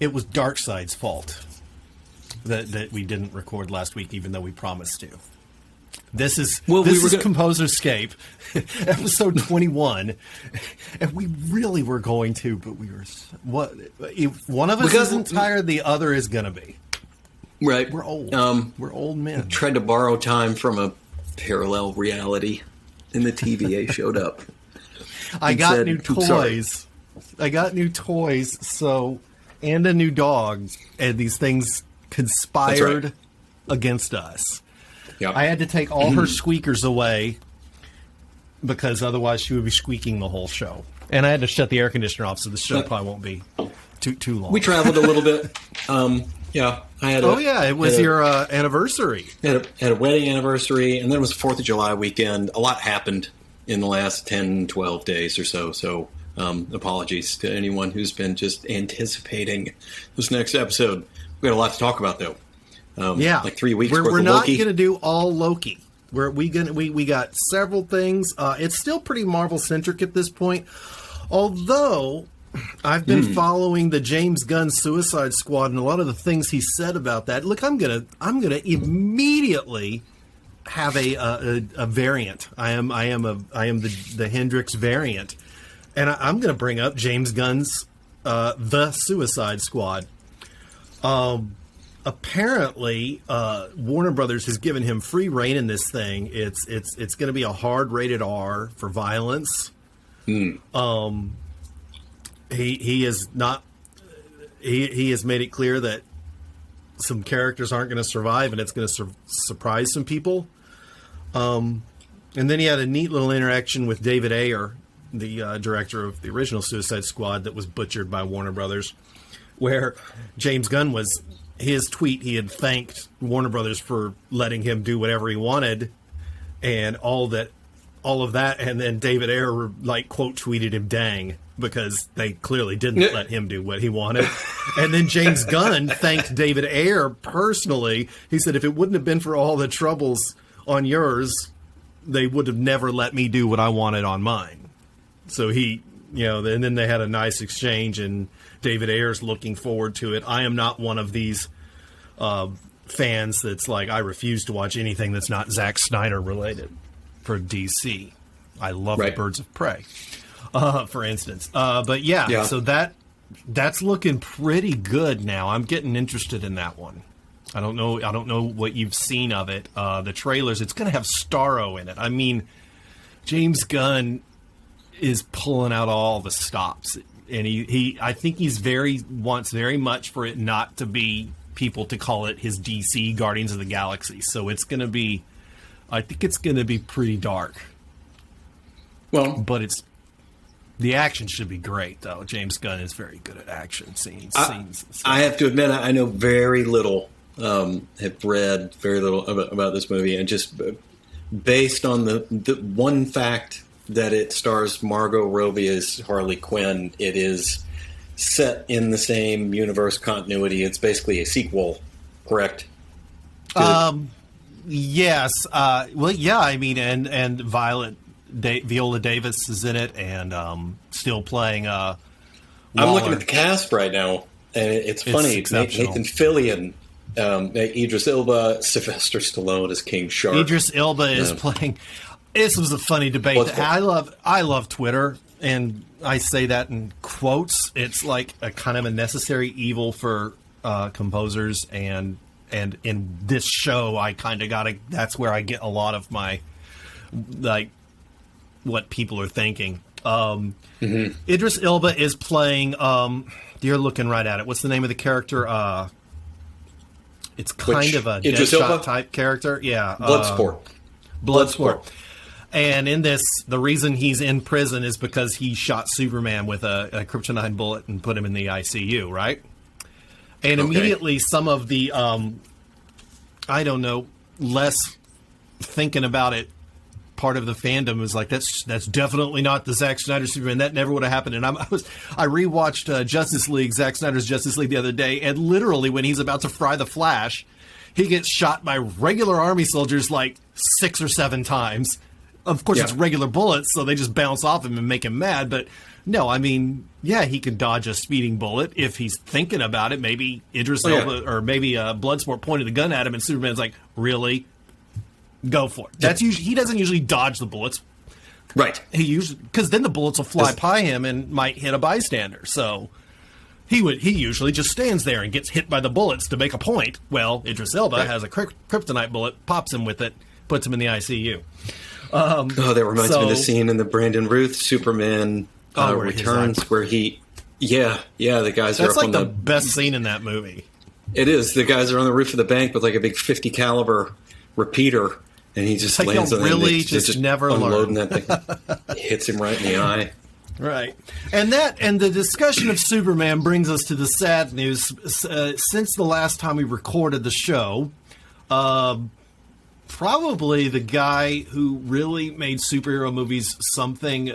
it was Darkseid's fault that we didn't record last week, even though we promised to. This is ComposerScape, episode 21, and we really were going to, but we were. What? If one of us isn't tired, the other is going to be. Right. We're old. We're old men. Tried to borrow time from a parallel reality, and the TVA showed up. I got new toys. And a new dog, and these things conspired against us. Yep. I had to take all her squeakers away because otherwise she would be squeaking the whole show. And I had to shut the air conditioner off, so the show probably won't be too long. We traveled a little bit. It was your anniversary. Had a wedding anniversary, and then it was the 4th of July weekend. A lot happened in the last 10, 12 days or so. So apologies to anyone who's been just anticipating this next episode. We got a lot to talk about, though. Like 3 weeks worth of Loki. We're not going to do all Loki. We got several things. It's still pretty Marvel-centric at this point. Although I've been following the James Gunn Suicide Squad and a lot of the things he said about that. Look, I'm gonna immediately have a variant. I am the Hendricks variant, and I'm gonna bring up James Gunn's The Suicide Squad. Apparently, Warner Brothers has given him free reign in this thing. It's going to be a hard rated R for violence. He is not. He has made it clear that some characters aren't going to survive, and it's going to surprise some people. And then he had a neat little interaction with David Ayer, the director of the original Suicide Squad, that was butchered by Warner Brothers, where James Gunn was. His tweet, he had thanked Warner Brothers for letting him do whatever he wanted, and all of that, and then David Ayer quote tweeted him "dang" because they clearly didn't let him do what he wanted. And then James Gunn thanked David Ayer personally. He said, "If it wouldn't have been for all the troubles on yours, they would have never let me do what I wanted on mine." So and then they had a nice exchange, and David Ayer's looking forward to it. I am not one of these fans that's like, I refuse to watch anything that's not Zack Snyder related for DC. I love the Birds of Prey, for instance. So that's looking pretty good now. I'm getting interested in that one. I don't know what you've seen of it. The trailers, it's going to have Starro in it. I mean, James Gunn is pulling out all the stops. And I think wants very much for it not to be people to call it his DC Guardians of the Galaxy. So I think it's going to be pretty dark. Well, but the action should be great, though. James Gunn is very good at action scenes. I have to admit, I know very little, have read very little about this movie, and just based on the one fact that it stars Margot Robbie as Harley Quinn, it is set in the same universe continuity. It's basically a sequel, correct? Yes. I mean, and Viola Davis is in it, and still playing Waller. I'm looking at the cast right now, and it's funny. Nathan Fillion, Idris Elba, Sylvester Stallone as King Shark. Idris Elba is playing... This was a funny debate. I love Twitter, and I say that in quotes. It's like a kind of a necessary evil for composers, and in this show, I kind of got to. That's where I get a lot of my what people are thinking. Idris Elba is playing. You're looking right at it. What's the name of the character? It's kind of a Deadshot type character. Yeah, Bloodsport. And in this, the reason he's in prison is because he shot Superman with a kryptonite bullet and put him in the ICU, right? And immediately some of the, less thinking about it, part of the fandom was like, that's definitely not the Zack Snyder Superman. That never would have happened. And I rewatched Justice League, Zack Snyder's Justice League the other day, and literally when he's about to fry the Flash, he gets shot by regular army soldiers like 6 or 7 times. Of course, Yeah. it's regular bullets, so they just bounce off him and make him mad. But no, I mean, yeah, he can dodge a speeding bullet if he's thinking about it. Maybe Idris Elba or maybe Bloodsport pointed the gun at him, and Superman's like, "Really? Go for it." That's usually he doesn't usually dodge the bullets, Right. He usually because then the bullets will fly by him and might hit a bystander. So he usually just stands there and gets hit by the bullets to make a point. Well, Idris Elba has a kryptonite bullet, pops him with it, puts him in the ICU. That reminds me of the scene in the Brandon Routh Superman Returns where the guys are That's up like on the best scene in that movie. It is. The guys are on the roof of the bank with like a big 50 caliber repeater, and he just lands on them. Really, just never unloading learn. that thing. Hits him right in the eye. Right. And the discussion of Superman brings us to the sad news. Since the last time we recorded the show, probably the guy who really made superhero movies something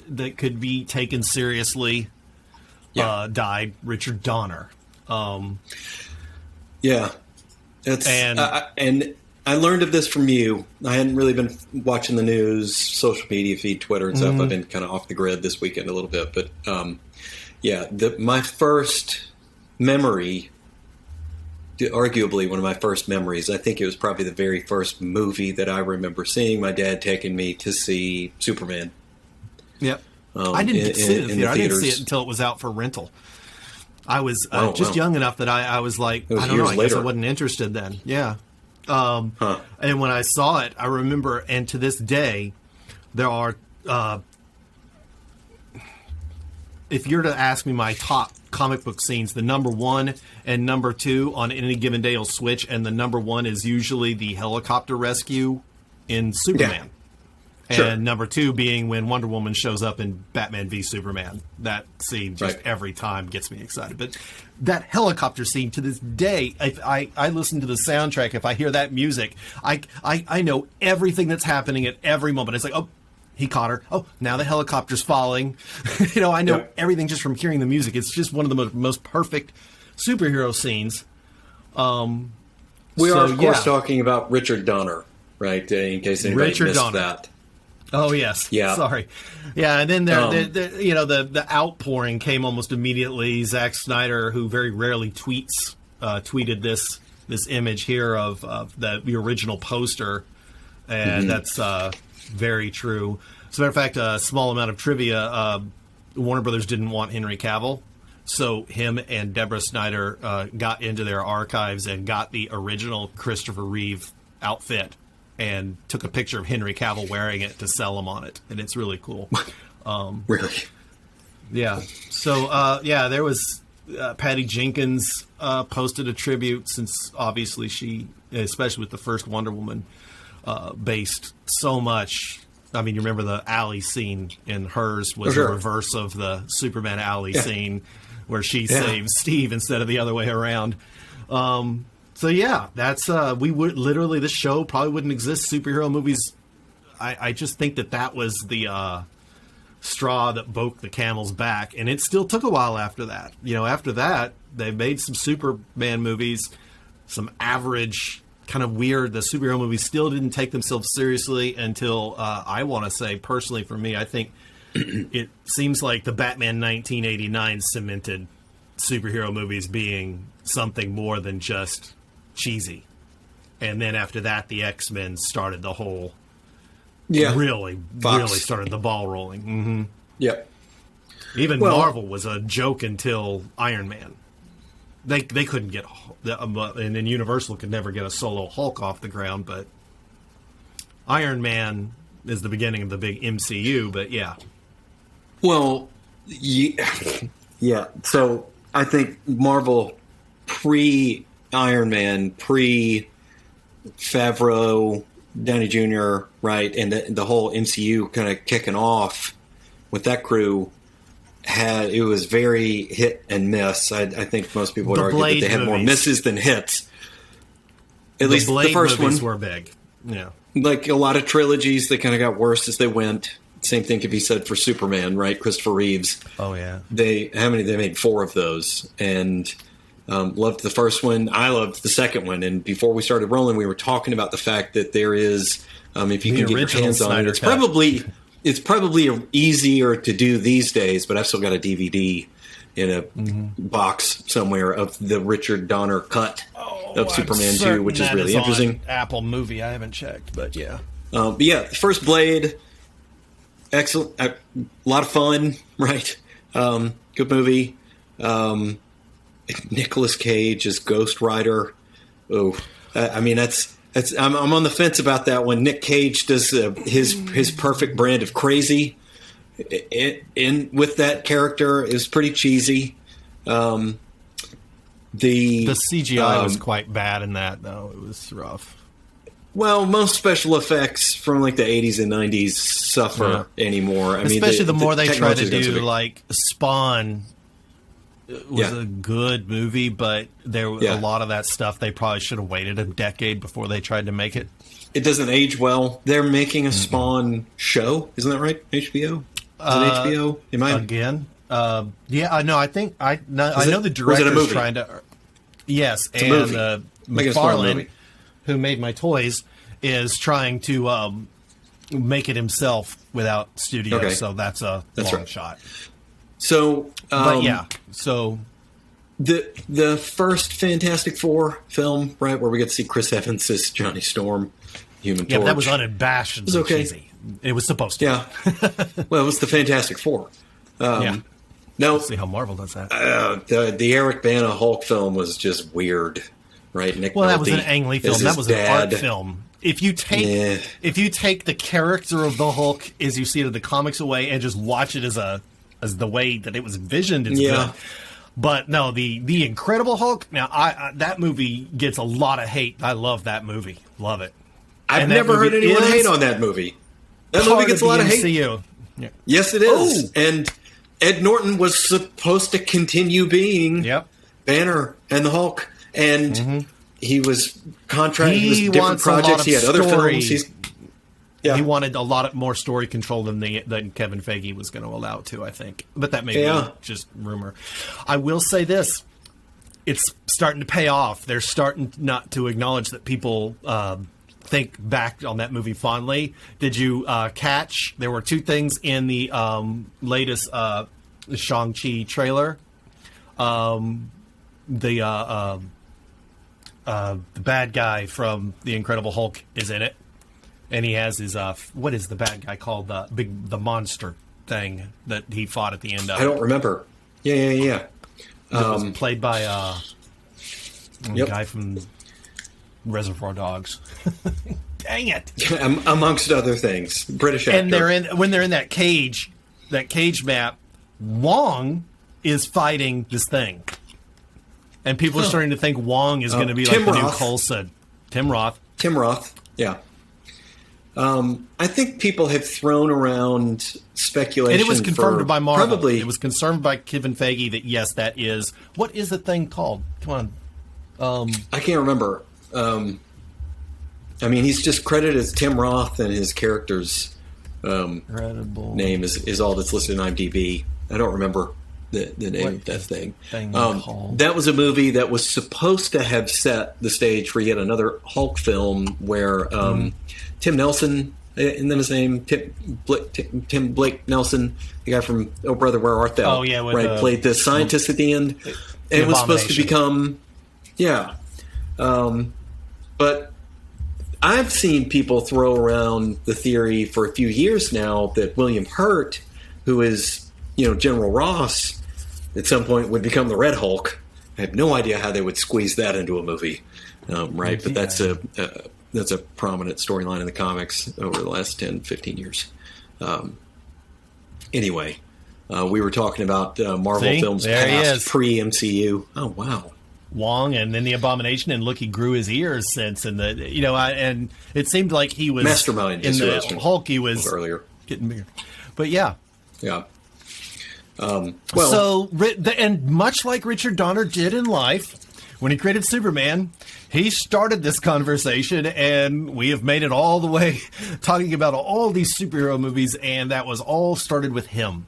that could be taken seriously died, Richard Donner. And I learned of this from you. I hadn't really been watching the news, social media feed, Twitter and stuff. I've been kind of off the grid this weekend a little bit. But, my first memory, arguably one of my first memories, I think it was probably the very first movie that I remember seeing. My dad taking me to see Superman. Yep. I didn't see it in the theater. I didn't see it until it was out for rental. I was young enough that I was like, I don't know, I guess I wasn't interested then. Yeah. And when I saw it, I remember, and to this day, there are, if you're to ask me my top comic book scenes, the number 1 and number 2 on any given day will switch, and the number 1 is usually the helicopter rescue in Superman. Yeah. Sure. And number 2 being when Wonder Woman shows up in Batman v Superman. That scene just every time gets me excited. But that helicopter scene, to this day, if I listen to the soundtrack, if I hear that music, I know everything that's happening at every moment. It's like, oh, he caught her. Oh, now the helicopter's falling. I know everything just from hearing the music. It's just one of the most perfect superhero scenes. We are, of course, talking about Richard Donner, right? In case anybody missed that. Oh yes, yeah. Sorry, yeah. And then the outpouring came almost immediately. Zack Snyder, who very rarely tweets, tweeted this image here of the original poster, and that's very true. As a matter of fact, a small amount of trivia: Warner Brothers didn't want Henry Cavill, so him and Deborah Snyder got into their archives and got the original Christopher Reeve outfit and took a picture of Henry Cavill wearing it to sell him on it, and it's really cool. Really? Yeah. So, there was Patty Jenkins posted a tribute, since obviously she, especially with the first Wonder Woman, based so much. I mean, you remember the alley scene in hers was the reverse of the Superman alley scene, where she saves Steve instead of the other way around. So yeah, that's we would literally, this show probably wouldn't exist. Superhero movies, I just think that was the straw that broke the camel's back, and it still took a while after that. After that, they made some Superman movies, some average, kind of weird. The superhero movies still didn't take themselves seriously until I want to say, personally for me, I think it seems like the Batman 1989 cemented superhero movies being something more than just cheesy. And then after that, the X-Men started the whole really started the ball rolling. Mm-hmm. Yep. Even Marvel was a joke until Iron Man. They couldn't get, and then Universal could never get a solo Hulk off the ground, but Iron Man is the beginning of the big MCU. But yeah. Well, yeah. So I think Marvel pre-Iron Man, pre-Favreau, Downey Jr., right, and the whole MCU kind of kicking off with that crew, it was very hit and miss. I think most people would argue that they had more misses than hits. At least the first one were big. Yeah. Like a lot of trilogies, they kind of got worse as they went. Same thing could be said for Superman, right? Christopher Reeves. Oh yeah. They made 4 of those, and Loved the first one. I loved the second one. And before we started rolling, we were talking about the fact that there is, if you can get your hands on it, it's probably easier to do these days. But I've still got a DVD in a box somewhere of the Richard Donner cut of Superman 2, which is really interesting. Apple movie, I haven't checked, but yeah. But yeah, first Blade, excellent, a lot of fun, right? Good movie. Nicolas Cage as Ghost Rider. Oh, I mean that's I'm on the fence about that one. Nick Cage does his perfect brand of crazy. In with that character is pretty cheesy. The CGI was quite bad in that, though. It was rough. Well, most special effects from like the 80s and 90s suffer anymore. I mean, especially the more they try to do, like Spawn was a good movie, but there was a lot of that stuff they probably should have waited a decade before they tried to make it. It doesn't age well. They're making a Spawn show, isn't that right? HBO? Is it HBO? Am I again? Yeah, no. I think I know the director's trying to. Yes, it's and McFarlane, who made my toys, is trying to make it himself without studio. Okay. So that's a long shot. So, but yeah, so the first Fantastic Four film, right, where we get to see Chris Evans as Johnny Storm, Human Torch. Yeah, that was unabashed. It was okay. Cheesy. It was supposed to. Yeah. Well, it was the Fantastic Four. Yeah. No. Let's see how Marvel does that. The Eric Bana Hulk film was just weird, right? Nick Nolte that was an Ang Lee film. That was an art film. If you take the character of the Hulk as you see it in the comics away and just watch it as the way that it was envisioned, it's good. But no, the Incredible Hulk. Now, that movie gets a lot of hate. I love that movie. Love it. I've never heard anyone hate on that movie. That movie gets a lot of hate. MCU. Yeah. Yes, it is. Oh. And Ed Norton was supposed to continue being Banner and the Hulk, and he was contracted with different projects. He had other films. He wanted a lot more story control than Kevin Feige was going to allow to, I think. But that may be just rumor. I will say this. It's starting to pay off. They're starting not to acknowledge that people think back on that movie fondly. Did you catch? There were two things in the latest Shang-Chi trailer. The bad guy from The Incredible Hulk is in it, and he has his what is the bad guy called? The monster thing that he fought at the end of. I don't remember. Yeah. It was played by a guy from Reservoir Dogs. Dang it! Amongst other things, British actor. And when they're in that cage map, Wong is fighting this thing, and people are starting to think Wong is going to be like the new Coulson. Tim Roth. Yeah. I think people have thrown around speculation, and it was confirmed by Marvel. Probably, it was confirmed by Kevin Feige that yes, that is what is the thing called? Come on, I can't remember. I mean, he's just credited as Tim Roth, and his character's name is all that's listed in IMDb. I don't remember the name of that thing. That was a movie that was supposed to have set the stage for yet another Hulk film where Tim Nelson, isn't that his name? Tim Blake Nelson, the guy from Oh Brother, Where Art Thou? Oh, yeah. Played the scientist at the end. And it was supposed to become... Yeah. But I've seen people throw around the theory for a few years now that William Hurt, who is, General Ross, at some point would become the Red Hulk. I have no idea how they would squeeze that into a movie, right? But that's a prominent storyline in the comics over the last 10, 15 years. Anyway, we were talking about Marvel films past pre-MCU. Oh, wow. Wong, and then the Abomination, and look, he grew his ears since, and and it seemed like he was Mastermind in the Hulk. He was earlier getting bigger, but yeah. And much like Richard Donner did in life, when he created Superman, he started this conversation, and we have made it all the way talking about all these superhero movies, and that was all started with him.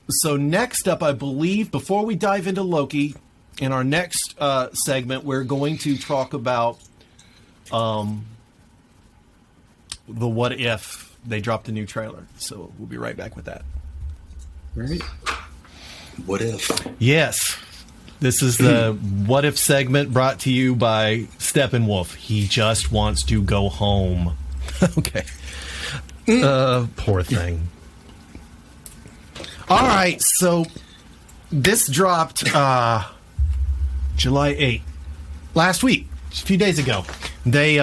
So next up, I believe, before we dive into Loki, in our next segment, we're going to talk about the what if they dropped a new trailer. So we'll be right back with that. All right. What if? Yes. This is the what if segment brought to you by Steppenwolf. He just wants to go home. Okay. Poor thing. All right, so this dropped July 8th, last week, just a few days ago. They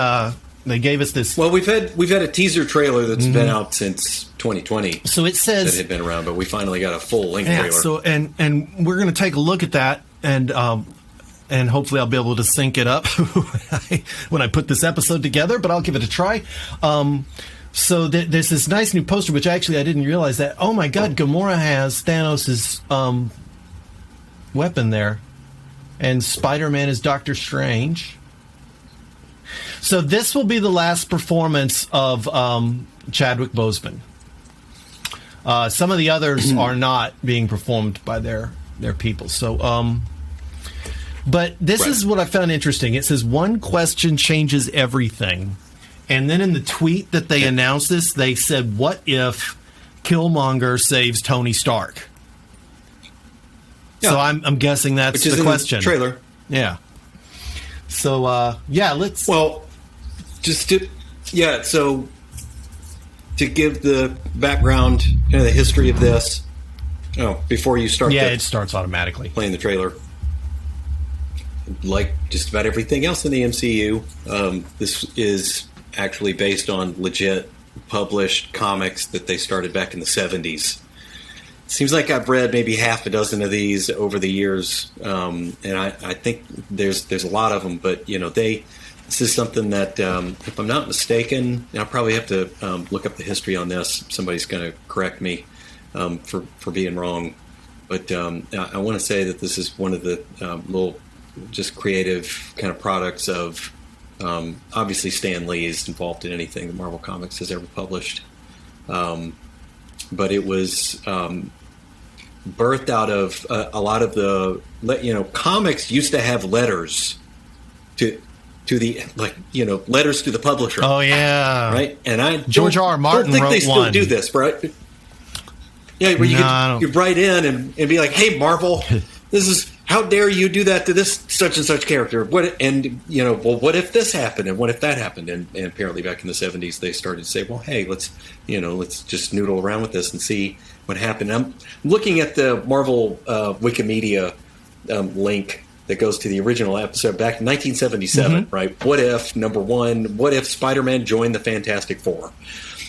gave us this. Well, we've had a teaser trailer that's been out since 2020. So it says that had been around, but we finally got a full length yeah. trailer. So and we're going to take a look at that, and hopefully I'll be able to sync it up when I put this episode together. But I'll give it a try. So there's this nice new poster, which actually I didn't realize that. Oh my God, Gamora has Thanos' weapon there, and Spider-Man is Doctor Strange. So this will be the last performance of Chadwick Boseman. Some of the others are not being performed by their people. So, but this is what I found interesting. It says one question changes everything. And then in the tweet that they announced this, they said, what if Killmonger saves Tony Stark? Yeah. So I'm guessing that's the question. The trailer. Yeah. So, let's... Well, so to give the background, the history of this, before you start... Yeah, it starts automatically. Playing the trailer. Like just about everything else in the MCU, this is actually based on legit published comics that they started back in the 70s. Seems like I've read maybe half a dozen of these over the years, and I think there's a lot of them. But this is something that, if I'm not mistaken, and I'll probably have to look up the history on this. Somebody's going to correct me for being wrong, but I want to say that this is one of the little just creative kind of products of. Obviously, Stan Lee is involved in anything that Marvel Comics has ever published, but it was birthed out of a lot of the comics used to have letters to the letters to the publisher. Oh yeah, right. And George R. Martin don't think wrote they still one. Do this, right? Yeah, where you could write in and be like, "Hey, Marvel, this is." How dare you do that to this such and such character? What if this happened and what if that happened? And apparently back in the 70s they started to say, well, hey, let's just noodle around with this and see what happened. I'm looking at the Marvel Wikimedia link that goes to the original episode back in 1977, right? What if, number one, what if Spider-Man joined the Fantastic Four?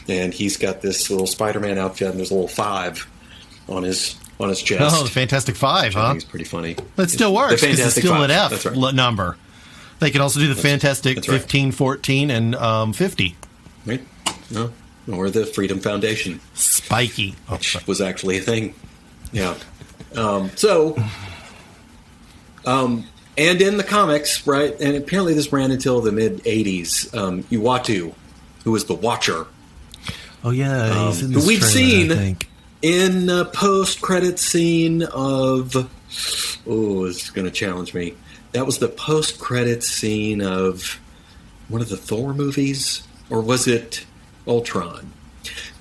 And he's got this little Spider-Man outfit and there's a little 5 on his chest. Oh, the Fantastic Five, huh? I think it's pretty funny. That still works because it's still an F number. They could also do the Fantastic 15, 14, and 50. Right. No. Or the Freedom Foundation. Spiky. Which was actually a thing. Yeah. And in the comics, right, and apparently this ran until the mid-'80s, Uatu, who was the Watcher. Oh, yeah. He's in this who we've trailer, seen... I think. In the post-credit scene of... Oh, this is going to challenge me. That was the post-credit scene of one of the Thor movies? Or was it Ultron?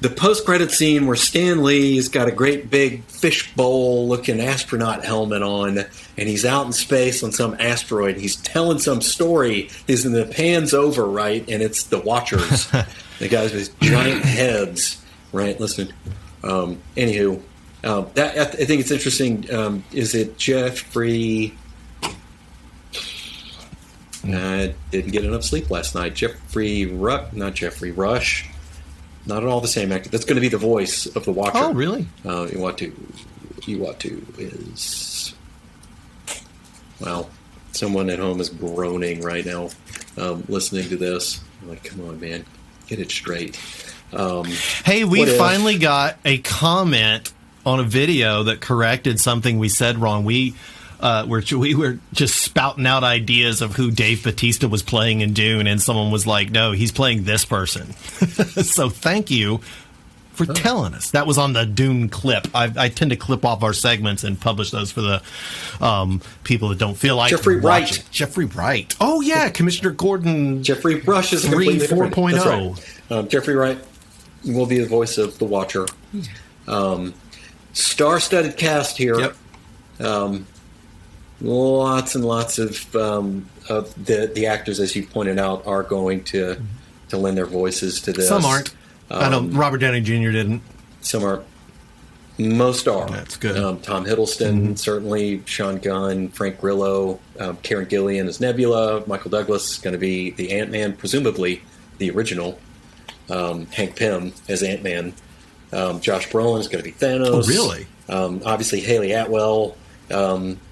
The post-credit scene where Stan Lee's got a great big fishbowl-looking astronaut helmet on, and he's out in space on some asteroid. He's telling some story. And the pan's over, right? And it's the Watchers. The guys with giant heads, right? Listen... Anywho, I think it's interesting. Is it Jeffrey? I didn't get enough sleep last night. Not Jeffrey Rush. Not at all the same actor. That's going to be the voice of the Watcher. Oh, really? Uatu is... Well, someone at home is groaning right now listening to this. I'm like, come on, man. Get it straight. Hey, we finally got a comment on a video that corrected something we said wrong. We were just spouting out ideas of who Dave Bautista was playing in Dune, and someone was like, no, he's playing this person. So thank you for telling us. That was on the Dune clip. I tend to clip off our segments and publish those for the people that don't feel like Jeffrey watching. Wright. Jeffrey Wright. Oh, yeah. Commissioner Gordon. Jeffrey Rush is 4.0. That's right. Jeffrey Wright will be the voice of the Watcher. Star-studded cast here. Yep. Lots and lots of the actors, as you pointed out, are going to lend their voices to this. Some aren't. I know Robert Downey Jr. didn't. Some are. Most are. That's good. Tom Hiddleston, certainly. Sean Gunn, Frank Grillo, Karen Gillian as Nebula. Michael Douglas is going to be the Ant-Man, presumably the original. Hank Pym as Ant-Man. Josh Brolin is going to be Thanos. Oh, really? Obviously, Haley Atwell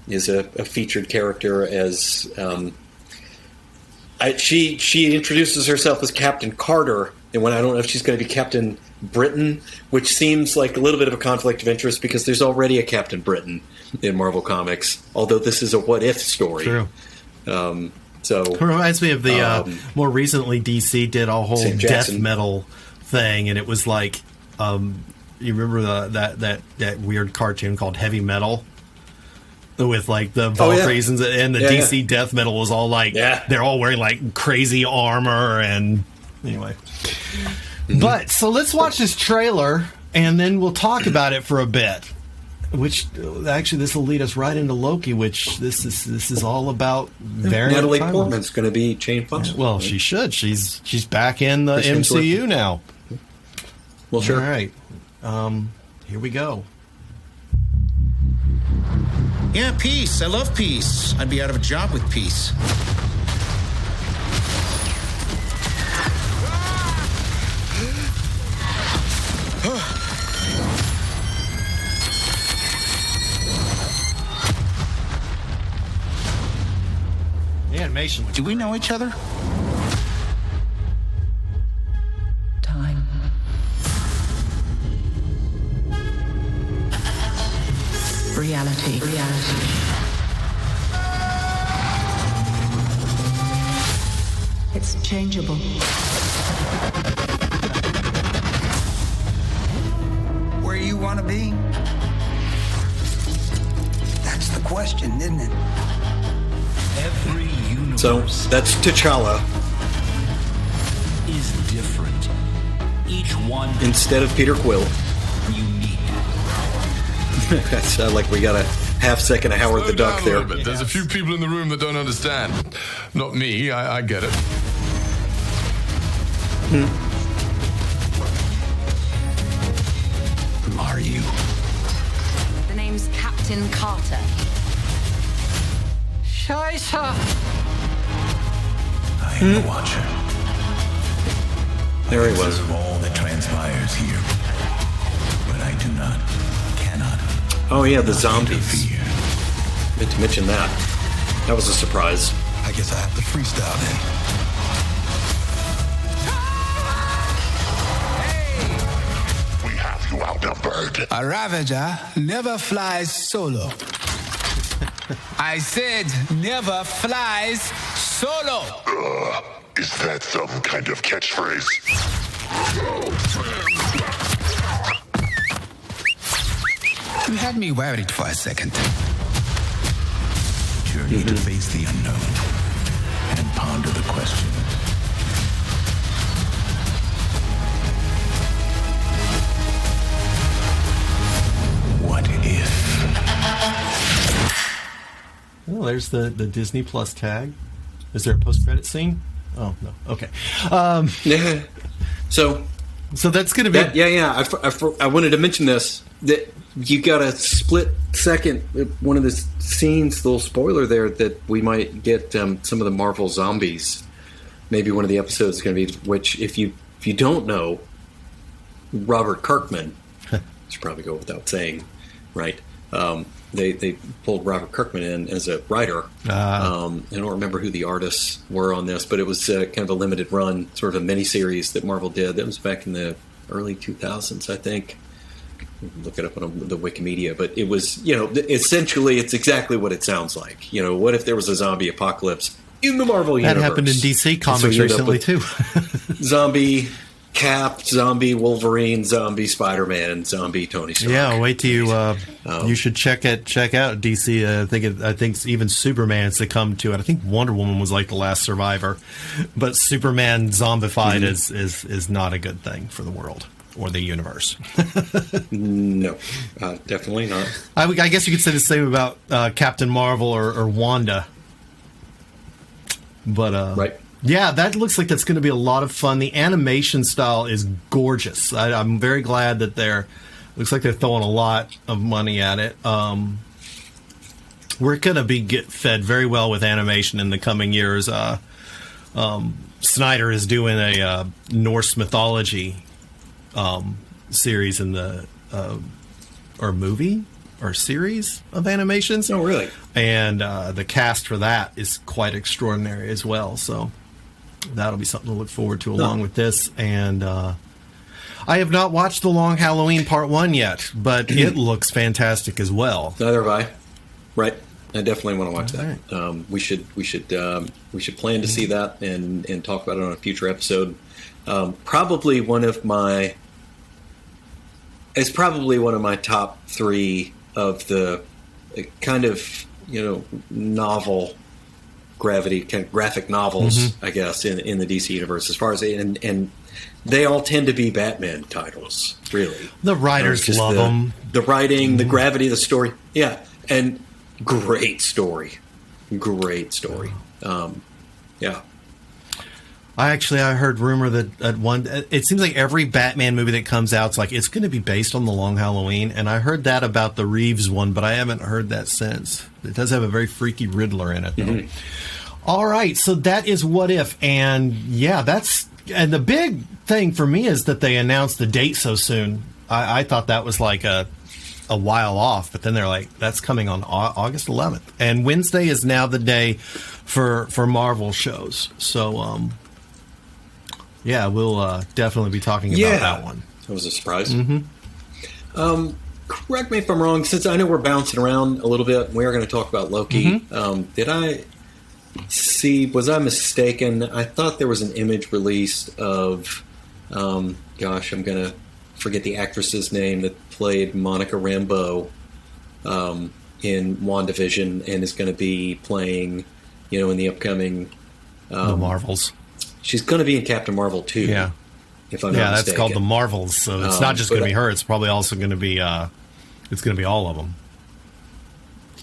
is a featured character as... she introduces herself as Captain Carter, and when I don't know if she's going to be Captain Britain, which seems like a little bit of a conflict of interest because there's already a Captain Britain in Marvel Comics, although this is a what-if story. True. So it reminds me of the more recently DC did a whole death metal thing, and it was like you remember that weird cartoon called Heavy Metal with like the Valkyries and the DC death metal was all like they're all wearing like crazy armor and anyway. But so let's watch this trailer and then we'll talk about it for a bit. Which actually this will lead us right into Loki, which this is all about variant. Natalie Portman's going to be Jane Foster. Well, she should. She's back in the MCU now. Well, sure. All right. Here we go. Yeah, peace. I love peace. I'd be out of a job with peace. The animation. Do we know each other? Time. Reality. It's changeable. Where you want to be? That's the question, isn't it? Every universe So that's T'Challa is different. Each one instead of Peter Quill. unique. That's like we got a half second of Howard the Slow Duck down a there. little bit. There's a few people in the room that don't understand. Not me. I get it. Who are you? The name's Captain Carter. Scheiße! I am the Watcher. There he was. This is all that transpires here. But I do not, cannot. Oh yeah, the zombies. Fear. Meant to mention that. That was a surprise. I guess I have to freestyle then. We have you outnumbered. A Ravager never flies solo. I said never flies solo. Is that some kind of catchphrase? You had me worried for a second. Journey to face the unknown and ponder the question. What if? Oh, there's the Disney Plus tag. Is there a post-credit scene? Oh, no. Okay. Yeah. So So that's going to be... I wanted to mention this. That you got a split second, one of the scenes, little spoiler there, that we might get some of the Marvel zombies. Maybe one of the episodes is going to be, which if you don't know, Robert Kirkman, should probably go without saying, right? They pulled Robert Kirkman in as a writer. I don't remember who the artists were on this, but it was kind of a limited run, sort of a miniseries that Marvel did. That was back in the early 2000s, I think. Look it up on the Wikimedia, but it was, essentially it's exactly what it sounds like. What if there was a zombie apocalypse in the Marvel universe? That happened in DC Comics recently too. zombie Cap, zombie Wolverine, zombie Spider-Man, zombie Tony Stark. Yeah, wait till you should check out DC. I think even Superman's succumbed to it. I think Wonder Woman was like the last survivor, but Superman zombified is not a good thing for the world or the universe. No, definitely not. I guess you could say the same about Captain Marvel or Wanda. But right. Yeah, that looks like that's going to be a lot of fun. The animation style is gorgeous. I'm very glad that looks like they're throwing a lot of money at it. We're going to get fed very well with animation in the coming years. Snyder is doing a Norse mythology series in the or movie or series of animations. Oh, really? And the cast for that is quite extraordinary as well. So that'll be something to look forward to along with this. And I have not watched The Long Halloween Part 1 yet, but it looks fantastic as well. Neither have I. Right. I definitely want to watch that. Right. We should plan to see that and talk about it on a future episode. Probably one of my top 3 of the kind of, novel graphic novels, I guess, in the DC universe, as far as and they all tend to be Batman titles, really. The writers love them. The writing, the gravity of the story, yeah, and great story. Yeah. I heard rumor that it seems like every Batman movie that comes out, it's going to be based on The Long Halloween, and I heard that about the Reeves one, but I haven't heard that since. It does have a very freaky Riddler in it, though. Mm-hmm. All right, so that is What If, and yeah, and the big thing for me is that they announced the date so soon. I thought that was like a while off, but then they're like, that's coming on August 11th, and Wednesday is now the day for Marvel shows. So, yeah, we'll definitely be talking about that one. That was a surprise. Mm-hmm. Correct me if I'm wrong, since I know we're bouncing around a little bit, we are going to talk about Loki. Mm-hmm. Was I mistaken? I thought there was an image released of, I'm going to forget the actress's name that played Monica Rambeau in WandaVision and is going to be playing, in the upcoming... the Marvels. She's going to be in Captain Marvel 2. Yeah. If I'm not mistaken. That's called the Marvels. So it's not just going to be her. It's probably also going to be. It's going to be all of them.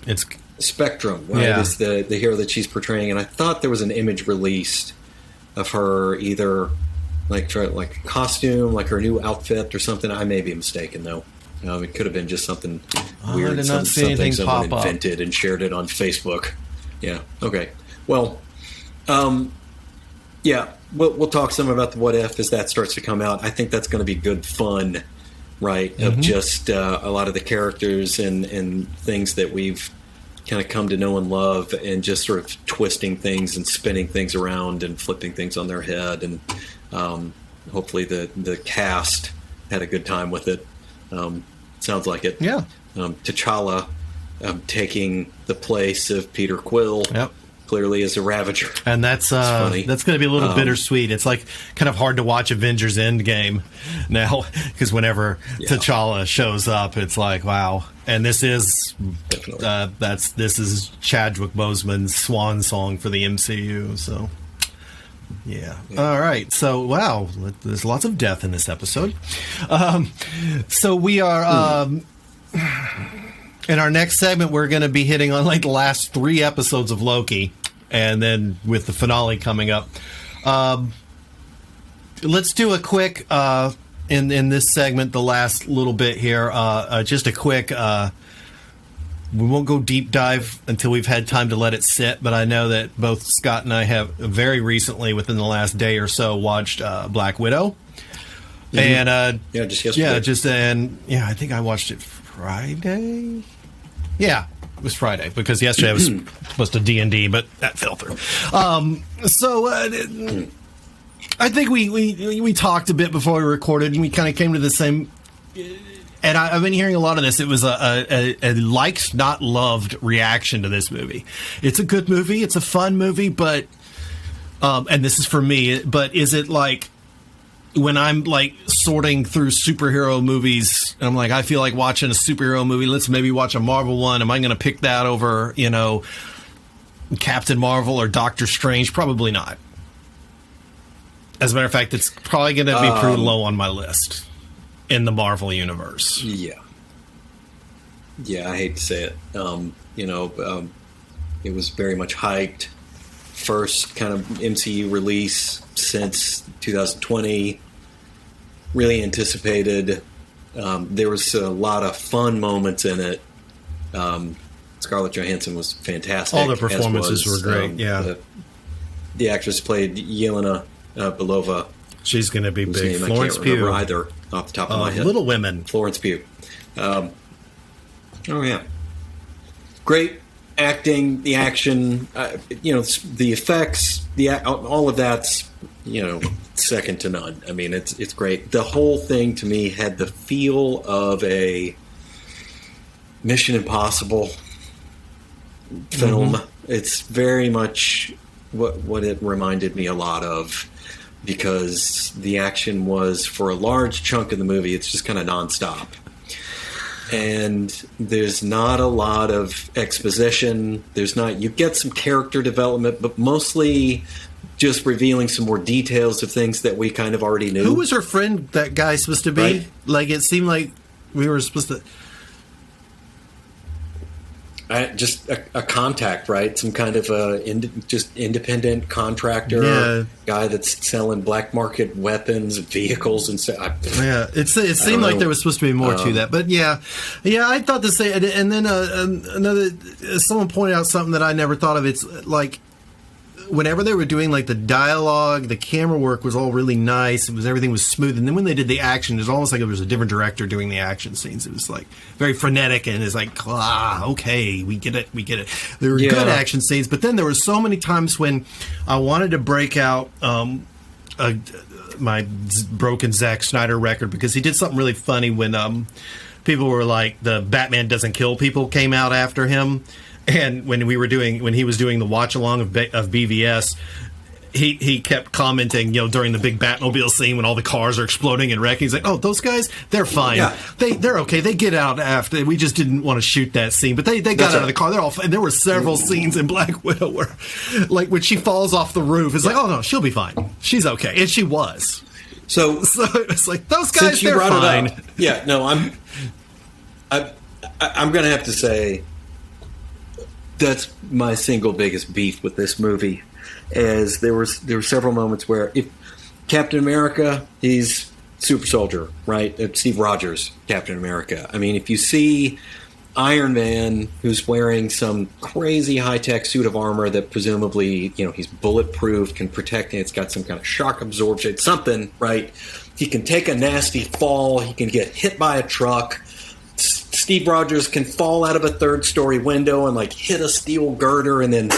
It's Spectrum, right? Is the hero that she's portraying, and I thought there was an image released of her either like a costume, like her new outfit or something. I may be mistaken though. It could have been just something weird. I did not see anything someone pop invented and shared it on Facebook. Yeah. Okay. Well. Yeah, we'll talk some about the What If as that starts to come out. I think that's going to be good fun, right? Of just a lot of the characters and things that we've kind of come to know and love, and just sort of twisting things and spinning things around and flipping things on their head. And hopefully the cast had a good time with it. Sounds like it. Yeah. T'Challa taking the place of Peter Quill. Yep. Clearly as a Ravager. And that's going to be a little bittersweet. It's like kind of hard to watch Avengers Endgame now, because whenever T'Challa shows up, it's like, wow. And this is this is Chadwick Boseman's swan song for the MCU. So yeah. All right. So wow, there's lots of death in this episode. So we are in our next segment, we're going to be hitting on the last 3 episodes of Loki, and then with the finale coming up. Let's do a quick, in this segment, the last little bit here, just a quick, we won't go deep dive until we've had time to let it sit, but I know that both Scott and I have very recently, within the last day or so, watched Black Widow. Mm-hmm. And just yesterday. I think I watched it Friday? Yeah, it was Friday, because yesterday I was supposed to D&D, but that fell through. I think we talked a bit before we recorded, and we kind of came to the same... And I've been hearing a lot of this. It was a liked, not loved reaction to this movie. It's a good movie. It's a fun movie, but... and this is for me, but is it when I'm like sorting through superhero movies, and I'm like, I feel like watching a superhero movie. Let's maybe watch a Marvel one. Am I going to pick that over, Captain Marvel or Doctor Strange? Probably not. As a matter of fact, it's probably going to be pretty low on my list in the Marvel universe. Yeah. Yeah, I hate to say it. It was very much hyped. First kind of MCU release since 2020. Really anticipated. There was a lot of fun moments in it. Scarlett Johansson was fantastic. All the performances were great. The actress played Yelena Belova. She's going to be big. Name Florence I can't remember Pugh. either off the top of my head. Little Women. Florence Pugh. Great acting, the action, the effects, all of that's, second to none. I mean, it's great. The whole thing to me had the feel of a Mission Impossible film. It's very much what it reminded me a lot of, because the action was, for a large chunk of the movie, it's just kind of nonstop. And there's not a lot of exposition. You get some character development, but mostly just revealing some more details of things that we kind of already knew. Who was her friend, that guy, supposed to be? Right. Like, it seemed like we were supposed to... Just a contact, right? Some kind of just independent contractor, guy that's selling black market weapons, vehicles, and so. It seemed like there was supposed to be more to that, but I thought the same. And then another, someone pointed out something that I never thought of. It's like, whenever they were doing like the dialogue, the camera work was all really nice. Everything was smooth. And then when they did the action, it's almost like it was a different director doing the action scenes. It was like very frenetic, and it's like, okay, we get it. There were good action scenes, but then there were so many times when I wanted to break out my broken Zack Snyder record, because he did something really funny when people were like, the Batman doesn't kill people came out after him. And when he was doing the watch along of BVS, he kept commenting, during the big Batmobile scene when all the cars are exploding and wrecking. He's like, "Oh, those guys, they're fine. Yeah. They're okay. They get out after. We just didn't want to shoot that scene, but they got out of the car. They're all fine." And there were several scenes in Black Widow where, like, when she falls off the roof, it's like, "Oh no, she'll be fine. She's okay," and she was. So it's like, those guys, they're fine. I'm going to have to say, that's my single biggest beef with this movie, is there were several moments where, if Captain America, he's super soldier, right? Steve Rogers, Captain America. I mean, if you see Iron Man, who's wearing some crazy high-tech suit of armor that presumably, he's bulletproof, can protect, and it's got some kind of shock absorption, something, right? He can take a nasty fall. He can get hit by a truck. Steve Rogers can fall out of a third-story window and like hit a steel girder and then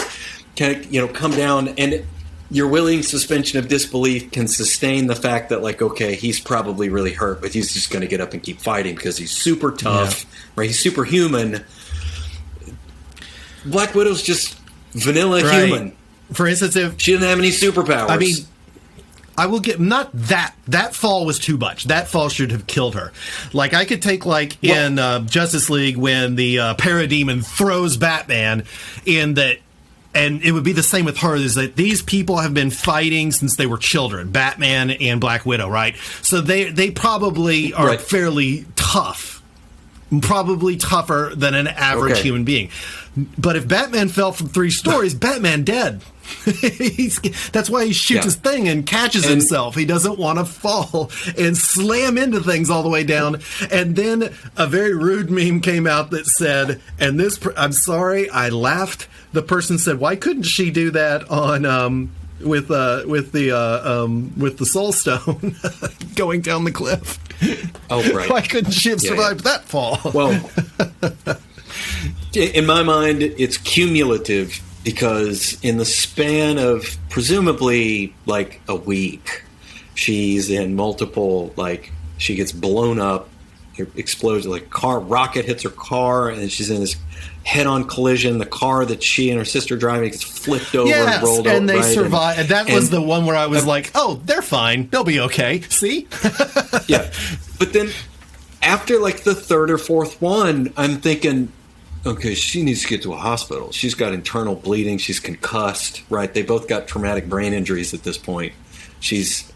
come down, and your willing suspension of disbelief can sustain the fact that, like, okay, he's probably really hurt, but he's just going to get up and keep fighting because he's super tough, right? He's superhuman. Black Widow's just vanilla human. For instance, if she didn't have any superpowers, I mean, I will get, not that fall was too much. That fall should have killed her. Like, I could take, like, in Justice League when the Parademon throws Batman, and it would be the same with her, is that these people have been fighting since they were children, Batman and Black Widow, right? So they probably are fairly tough. Probably tougher than an average human being. But if Batman fell from 3 stories, Batman dead. That's why he shoots his thing and catches himself. He doesn't want to fall and slam into things all the way down. And then a very rude meme came out that said, and this, I'm sorry, I laughed. The person said, "Why couldn't she do that on with the Soul Stone going down the cliff?" Oh, right. Why couldn't she have survived that fall? Well, in my mind, it's cumulative, because in the span of presumably like a week, she's in multiple, like, she gets blown up explodes, like rocket hits her car, and she's in this head-on collision. The car that she and her sister driving gets flipped over and rolled over. And they survive. And that was the one where I was like, oh, they're fine. They'll be okay. See? Yeah. But then after like the third or fourth one, I'm thinking, okay, she needs to get to a hospital. She's got internal bleeding. She's concussed, right? They both got traumatic brain injuries at this point. She's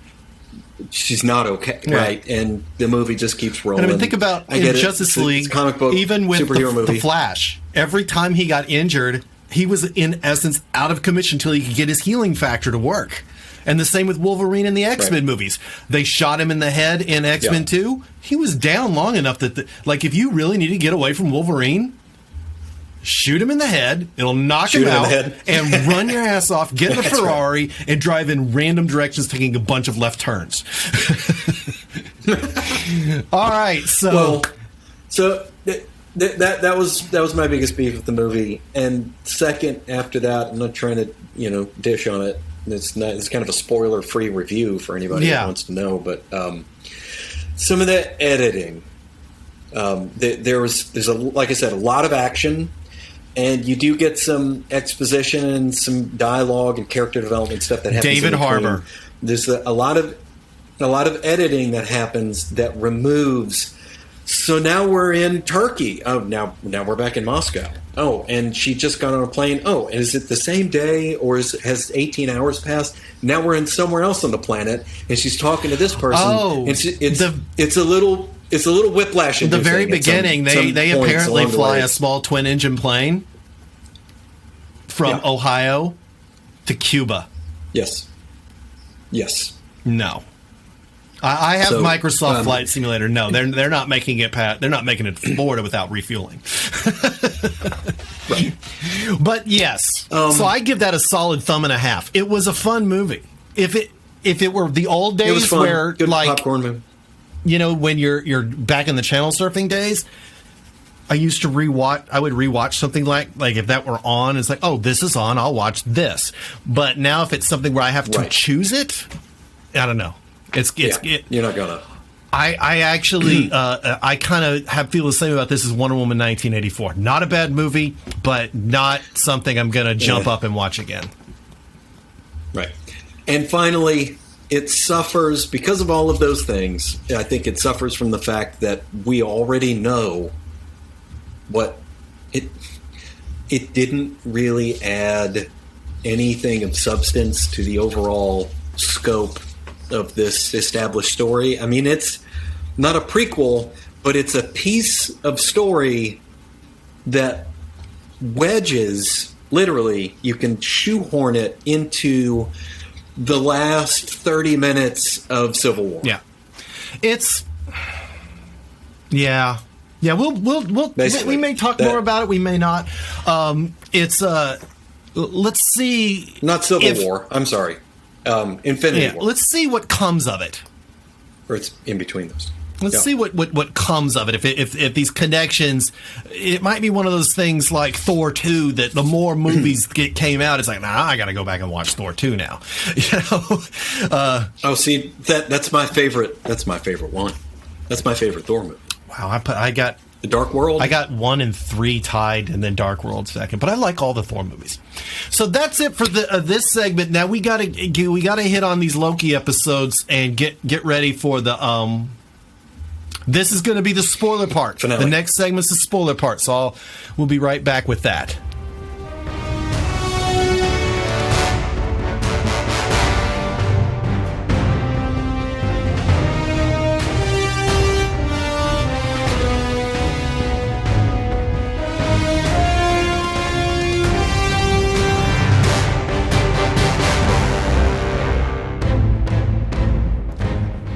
not okay, right? And the movie just keeps rolling. And I mean, think about in Justice League, it's comic book, even with superhero movie. the Flash, every time he got injured, he was in essence out of commission until he could get his healing factor to work. And the same with Wolverine in the X-Men movies. They shot him in the head in X-Men 2. He was down long enough that, like, if you really need to get away from Wolverine, shoot him in the head, it'll knock him out, and run your ass off, get in a Ferrari, and drive in random directions, taking a bunch of left turns. All right, so... Well, that was my biggest beef with the movie. And second, after that, I'm not trying to, dish on it. It's kind of a spoiler-free review for anybody who wants to know, but some of the editing, there's like I said, a lot of action. And you do get some exposition and some dialogue and character development stuff that happens. David Harbour. There's a lot of editing that happens that removes. So now we're in Turkey. Oh, now we're back in Moscow. Oh, and she just got on a plane. Oh, is it the same day or has 18 hours passed? Now we're in somewhere else on the planet, and she's talking to this person. Oh, and it's a little. It's a little whiplash. At the very beginning, they apparently fly a small twin-engine plane from Ohio to Cuba. Yes. No. I have Microsoft Flight Simulator. No, they're not making it past. They're not making it to Florida without refueling. Right. But yes, so I give that a solid thumb and a half. It was a fun movie. If it were the old days where good popcorn movie. When you're back in the channel surfing days, I used to rewatch. I would rewatch something like if that were on, it's like, oh, this is on, I'll watch this. But now if it's something where I have to choose it, I don't know. You're not gonna. I actually I kind of feel the same about this as Wonder Woman 1984. Not a bad movie, but not something I'm gonna jump up and watch again. Right. And finally, it suffers because of all of those things. I think it suffers from the fact that we already know what it didn't really add anything of substance to the overall scope of this established story. I mean, it's not a prequel, but it's a piece of story that wedges, literally, you can shoehorn it into the last 30 minutes of Civil War. Yeah. It's... Yeah. Yeah, we may talk more about it, we may not. It's... let's see... Not Civil War, I'm sorry. Infinity War. Let's see what comes of it. Or it's in between those. Let's see what comes of it. If these connections, it might be one of those things like Thor 2 that the more movies came out, it's like, nah, I got to go back and watch Thor 2 now. See, that's my favorite. That's my favorite one. That's my favorite Thor movie. Wow, I got The Dark World. I got 1 and 3 tied, and then Dark World second. But I like all the Thor movies. So that's it for this segment. Now we gotta hit on these Loki episodes and get ready for the This is going to be the spoiler part. Finale. The next segment's the spoiler part. So we'll be right back with that.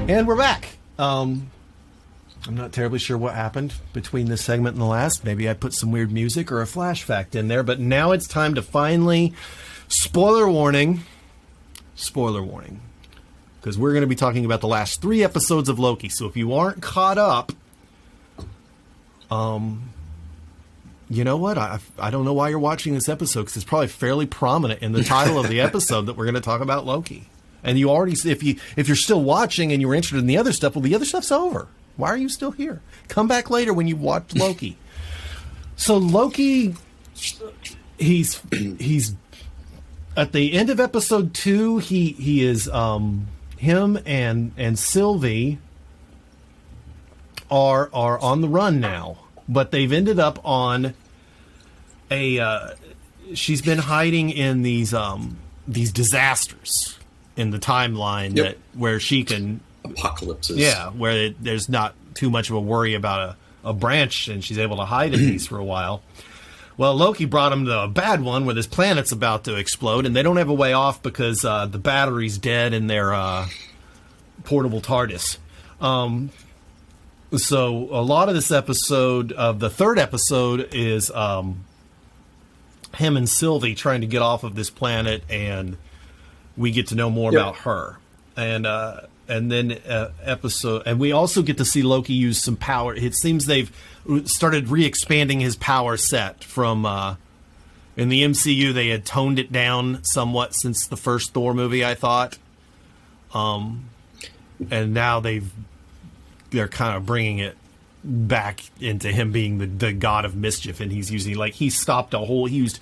And we're back. I'm not terribly sure what happened between this segment and the last. Maybe I put some weird music or a flash fact in there. But now it's time to finally... Spoiler warning. Because we're going to be talking about the last 3 episodes of Loki. So if you aren't caught up... you know what? I don't know why you're watching this episode, because it's probably fairly prominent in the title of the episode that we're going to talk about Loki. And you already, if you're still watching and you were interested in the other stuff, well, the other stuff's over. Why are you still here? Come back later when you've watched Loki. So Loki, he's at the end of episode 2. He is him and Sylvie are on the run now, but they've ended up on a. She's been hiding in these disasters in the timeline Yep. where she can Apocalypses. Yeah, where there's not too much of a worry about a branch, and she's able to hide in these for a while. Well, Loki brought him to a bad one where this planet's about to explode, and they don't have a way off because the battery's dead in their portable TARDIS. So a lot of this episode, of the third episode, is him and Sylvie trying to get off of this planet, and we get to know more about her. And then and we also get to see Loki use some power. It seems they've started re-expanding his power set from in the MCU. They had toned it down somewhat since the first Thor movie, I thought. And now they're kind of bringing it back into him being the god of mischief, and he's using, like, he used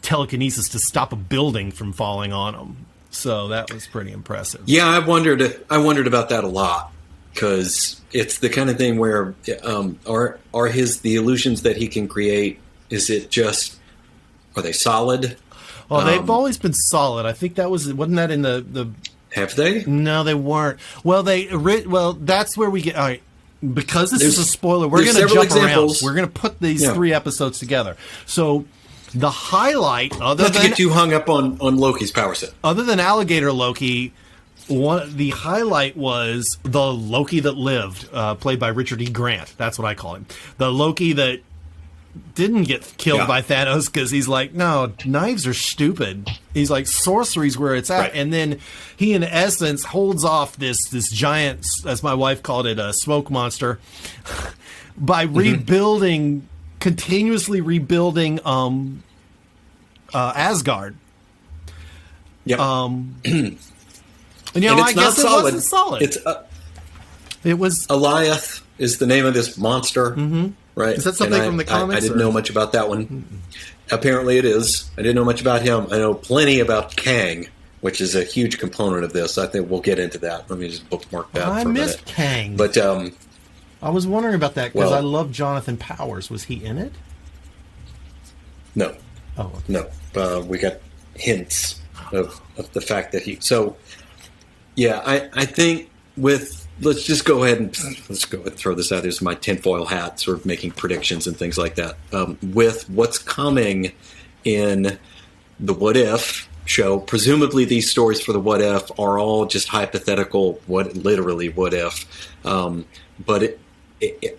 telekinesis to stop a building from falling on him. So that was pretty impressive. Yeah, I wondered about that a lot, because it's the kind of thing where are the illusions that he can create, are they solid? Oh, they've always been solid. I think wasn't that in the Have they? No, they weren't. Well, that's where we get. All right, because this is a spoiler, we're going to jump around. We're going to put these 3 episodes together. So the highlight, not to get too hung up on Loki's power set, other than Alligator Loki, the highlight was the Loki that lived, played by Richard E. Grant. That's what I call him. The Loki that didn't get killed by Thanos, because he's like, no, knives are stupid. He's like, sorcery's where it's at. Right. And then he, in essence, holds off this giant, as my wife called it, a smoke monster, by rebuilding, continuously rebuilding Asgard. Yeah. And, I guess it wasn't solid. It was Eliath is the name of this monster. Mm-hmm. Right. Is that something from the comics? I didn't know much about that one. Mm-mm. Apparently it is. I didn't know much about him. I know plenty about Kang, which is a huge component of this. I think we'll get into that. Let me just bookmark that for a minute. I missed Kang. But I was wondering about that because I love Jonathan Powers. Was he in it? No. Oh. Okay. No. We got hints of the fact that he... So, yeah, I think with... Let's just go ahead and throw this out. There's my tinfoil hat, sort of making predictions and things like that. With what's coming in the What If show, presumably these stories for the What If are all just hypothetical, literally what if. But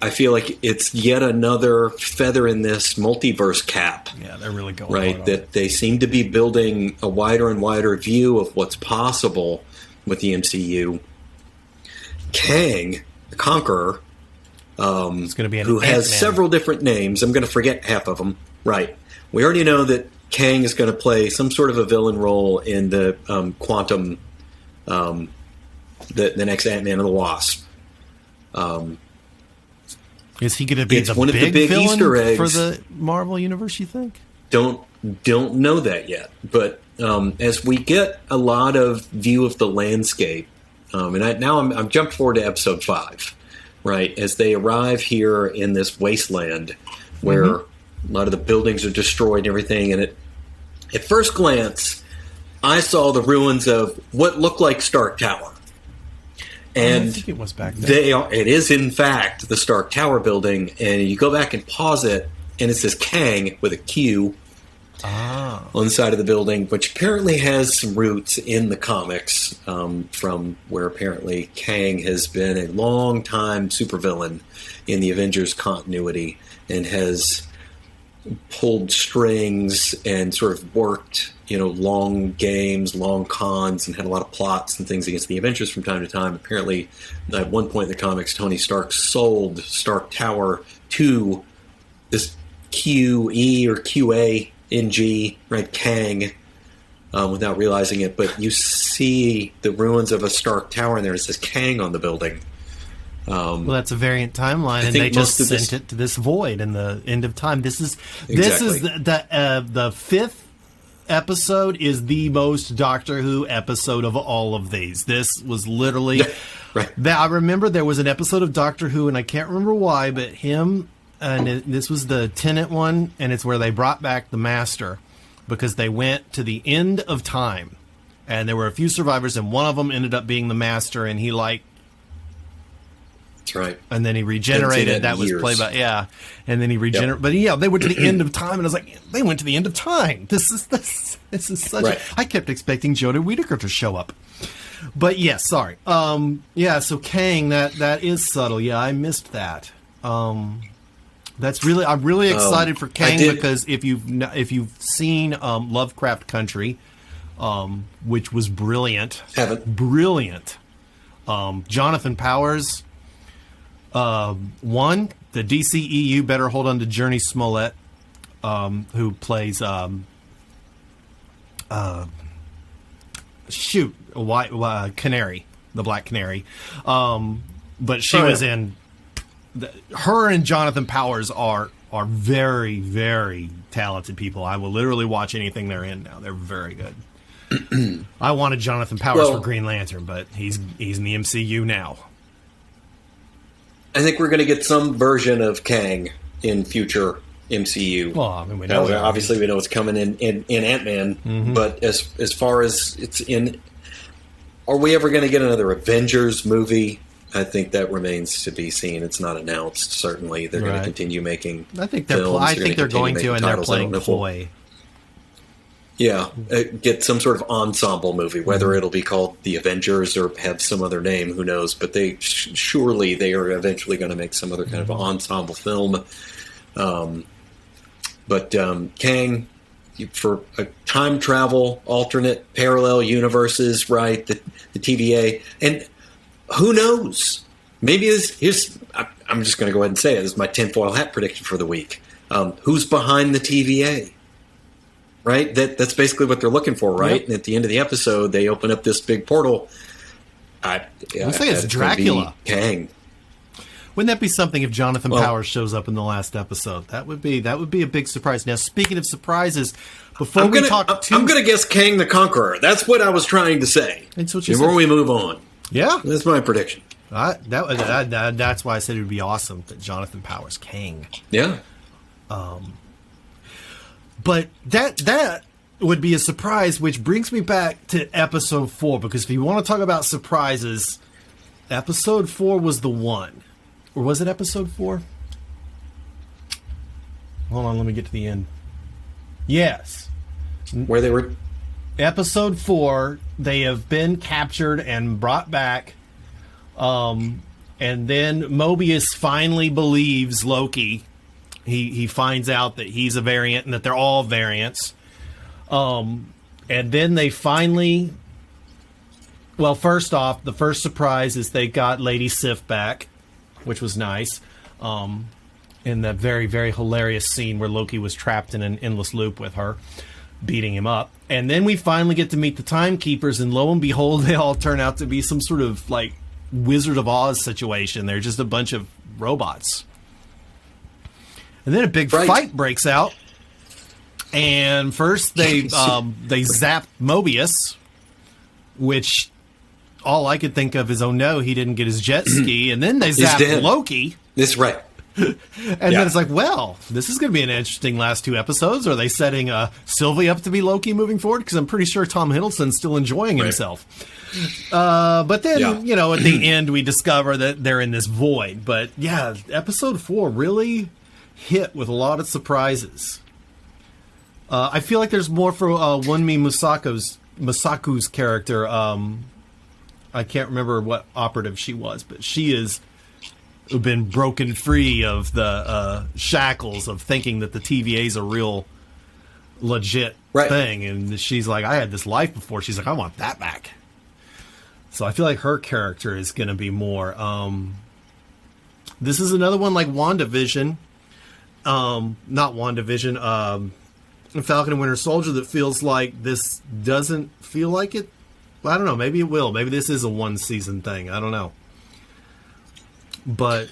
I feel like it's yet another feather in this multiverse cap. Yeah, they're really going right. That they seem to be building a wider and wider view of what's possible with the MCU. Kang, the Conqueror, it's going to be who has several different names. I'm going to forget half of them. Right. We already know that Kang is going to play some sort of a villain role in the Quantum, the next Ant-Man and the Wasp. Is he going to be one of the big villain Easter eggs for the Marvel Universe, you think? Don't know that yet. But as we get a lot of view of the landscape, and I'm jumped forward to episode 5, right? As they arrive here in this wasteland where a lot of the buildings are destroyed and everything. And at first glance, I saw the ruins of what looked like Stark Tower. And I think it was back then. It is, in fact, the Stark Tower building. And you go back and pause it, and it says Kang with a Q. On the side of the building, which apparently has some roots in the comics, from where apparently Kang has been a long-time supervillain in the Avengers continuity and has pulled strings and sort of worked, long games, long cons, and had a lot of plots and things against the Avengers from time to time. Apparently, at one point in the comics, Tony Stark sold Stark Tower to this QE or QA NG, right, Kang, without realizing it. But you see the ruins of a Stark Tower in there. It says Kang on the building. Well, that's a variant timeline, and they just sent it to this void in the end of time. This is the fifth episode is the most Doctor Who episode of all of these. This was literally I remember there was an episode of Doctor Who, and I can't remember why, but this was the Tennant one, and it's where they brought back the Master because they went to the end of time, and there were a few survivors, and one of them ended up being the Master, and he That's right. And then he regenerated. That was played by and then he regenerated. But they went to the end of time, and I was like, they went to the end of time. This is such. I kept expecting Jodie Whittaker to show up, but sorry. So Kang, that is subtle. Yeah, I missed that. That's really. I'm really excited for Kang because if you've seen Lovecraft Country, which was brilliant, brilliant. Jonathan Powers. The DCEU better hold on to Journey Smollett, who plays Canary, the Black Canary. But she was in. Her and Jonathan Powers are very, very talented people. I will literally watch anything they're in now. They're very good. I wanted Jonathan Powers for Green Lantern, but he's in the MCU now. I think we're going to get some version of Kang in future MCU. Well, I mean, we know obviously we know it's coming in Ant-Man, but as far as it's in, are we ever going to get another Avengers movie? I think that remains to be seen. It's not announced. Certainly, they're going to continue making. I think they're going to, and they're playing coy. Yeah, get some sort of ensemble movie, whether it'll be called The Avengers or have some other name, who knows? But surely they are eventually going to make some other kind of ensemble film. But Kang, for a time travel, alternate, parallel universes, right? The TVA, and who knows? Maybe I'm just going to go ahead and say it. This is my tinfoil hat prediction for the week. Who's behind the TVA? Right? That's basically what they're looking for, right? Yep. And at the end of the episode, they open up this big portal. Looks like it's Dracula. Kang. Wouldn't that be something if Jonathan Powers shows up in the last episode? That would be a big surprise. Now, speaking of surprises, I'm going to guess Kang the Conqueror. That's what I was trying to say. Before we move on. Yeah. That's my prediction. That's why I said it would be awesome that Jonathan Powers Kang. Yeah. But that would be a surprise, which brings me back to episode 4, because if you want to talk about surprises, episode 4 was the one. Or was it episode 4? Hold on, let me get to the end. Yes. Where they were... Episode 4, they have been captured and brought back, and then Mobius finally believes Loki. He finds out that he's a variant and that they're all variants. And then they finally... Well, first off, the first surprise is they got Lady Sif back, which was nice. In that very, very hilarious scene where Loki was trapped in an endless loop with her, beating him up. And then we finally get to meet the Timekeepers, and lo and behold, they all turn out to be some sort of, like, Wizard of Oz situation. They're just a bunch of robots. And then a big fight breaks out. And first they zap Mobius, which all I could think of is, oh no, he didn't get his jet ski. And then they zap Loki. That's right. And then it's like, well, this is going to be an interesting last 2 episodes. Are they setting Sylvie up to be Loki moving forward? Because I'm pretty sure Tom Hiddleston's still enjoying himself. But then, at the end, we discover that they're in this void. But yeah, episode 4 really hit with a lot of surprises. I feel like there's more for Wunmi Masaku's character. I can't remember what operative she was, but she has been broken free of the shackles of thinking that the TVA is a real legit thing. And she's like, I had this life before. She's like, I want that back. So I feel like her character is going to be more. This is another one like WandaVision. Not WandaVision. Falcon and Winter Soldier that feels like this doesn't feel like it. I don't know. Maybe it will. Maybe this is a 1-season thing. I don't know. But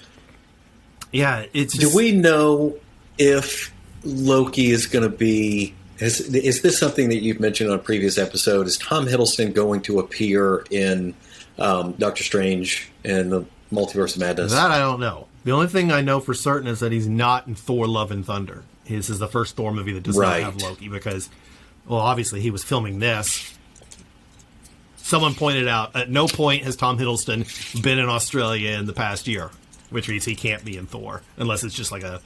yeah, it's Do just, we know if Loki is going to be? Is this something that you've mentioned on a previous episode? Is Tom Hiddleston going to appear in Doctor Strange and the Multiverse of Madness? that I don't know. The only thing I know for certain is that he's not in Thor: Love and Thunder. This is the first Thor movie that does not have Loki because, well, obviously he was filming this. Someone pointed out, at no point has Tom Hiddleston been in Australia in the past year, which means he can't be in Thor, unless it's just like a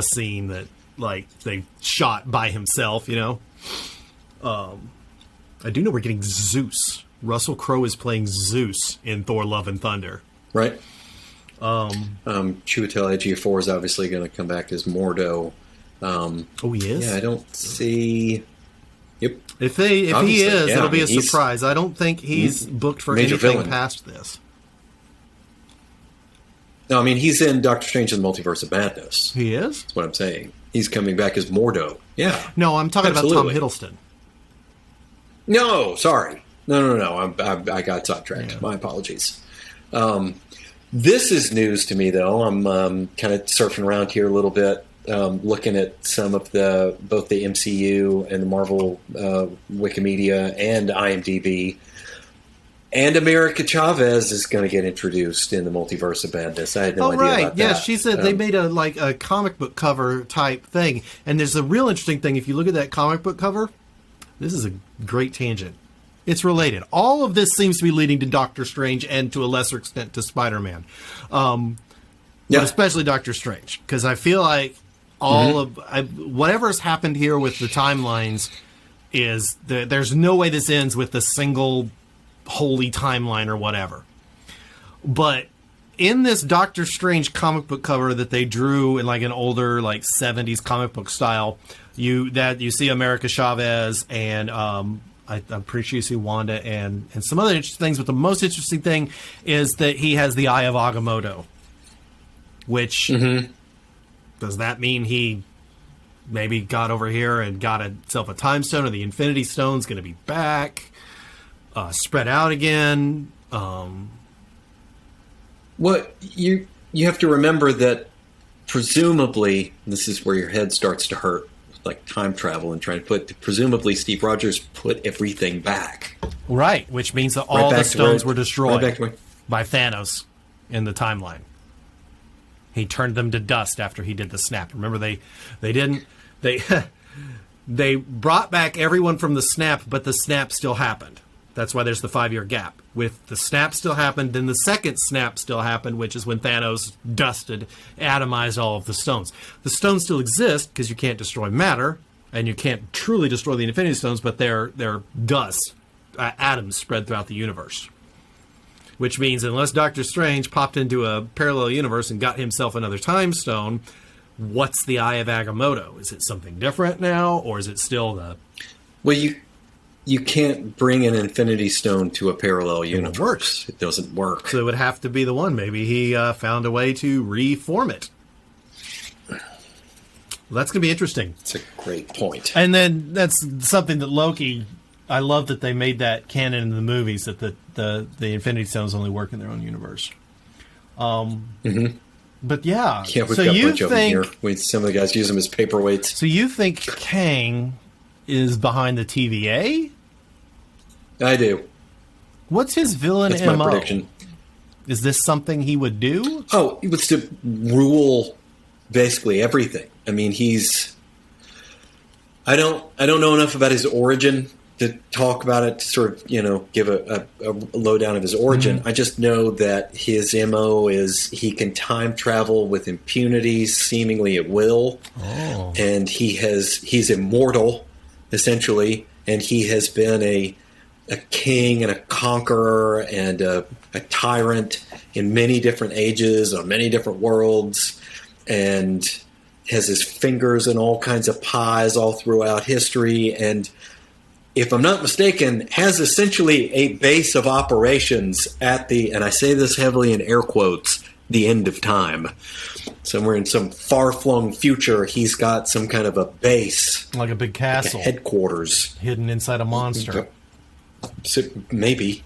scene that, like, they shot by himself, you know? I do know we're getting Zeus. Russell Crowe is playing Zeus in Thor: Love and Thunder. Right. Chiwetel Ejiofor is obviously going to come back as Mordo. Oh, he is? Yeah, I don't see... Yep. If he is, yeah, it'll be a he's surprise. I don't think he's booked for major anything villain. past this. No, I mean, he's in Doctor Strange and the Multiverse of Madness. He is? That's what I'm saying. He's coming back as Mordo. Yeah. No, I'm talking Absolutely. about Tom Hiddleston. No, sorry. No. I got sidetracked. Yeah. My apologies. This is news to me, though. I'm kind of surfing around here a little bit, looking at some of both the MCU and the Marvel Wikimedia and IMDb. And America Chavez is going to get introduced in the Multiverse of Madness. I had no idea about that. Yeah, she said they made a comic book cover type thing. And there's a real interesting thing. If you look at that comic book cover, this is a great tangent. It's related. All of this seems to be leading to Doctor Strange and to a lesser extent to Spider-Man. But especially Doctor Strange. Because I feel like whatever's happened here with the timelines is there's no way this ends with a single holy timeline or whatever. But in this Doctor Strange comic book cover that they drew in like an older, like 70s comic book style, you see America Chavez and I'm pretty sure you see Wanda and some other interesting things, but the most interesting thing is that he has the Eye of Agamotto, which does that mean he maybe got over here and got himself a time stone, or the Infinity Stone's going to be back, spread out again? Well, you have to remember that presumably, this is where your head starts to hurt, like time travel and trying to presumably Steve Rogers put everything back. Right, which means that all the stones were destroyed by Thanos in the timeline. He turned them to dust after he did the snap. Remember, they brought back everyone from the snap, but the snap still happened. That's why there's the 5-year gap. With the snap still happened, then the second snap still happened, which is when Thanos atomized all of the stones. The stones still exist because you can't destroy matter, and you can't truly destroy the Infinity Stones, but they're dust, atoms spread throughout the universe. Which means unless Doctor Strange popped into a parallel universe and got himself another time stone, what's the Eye of Agamotto? Is it something different now, or is it still the... Well, you can't bring an Infinity Stone to a parallel universe. Works. It doesn't work. So it would have to be the one. Maybe he found a way to reform it. Well, that's going to be interesting. It's a great point. And then that's something that Loki... I love that they made that canon in the movies, that the Infinity Stones only work in their own universe. But yeah. Yeah, we've got a bunch of them here. Some of the guys use them as paperweights. So you think Kang is behind the TVA? I do. What's his villain That's MO? my prediction. Is this something he would do? Oh, he was to rule basically everything. I mean, I don't know enough about his origin to talk about it, to sort of, give a lowdown of his origin. I just know that his MO is he can time travel with impunity, seemingly at will. Oh. And he's immortal, essentially, and he has been a king and a conqueror and a tyrant in many different ages, on many different worlds, and has his fingers in all kinds of pies all throughout history, and if I'm not mistaken, has essentially a base of operations at and I say this heavily in air quotes, the end of time. Somewhere in some far-flung future, he's got some kind of a base. Like a big castle. Like a headquarters. Hidden inside a monster. So, maybe.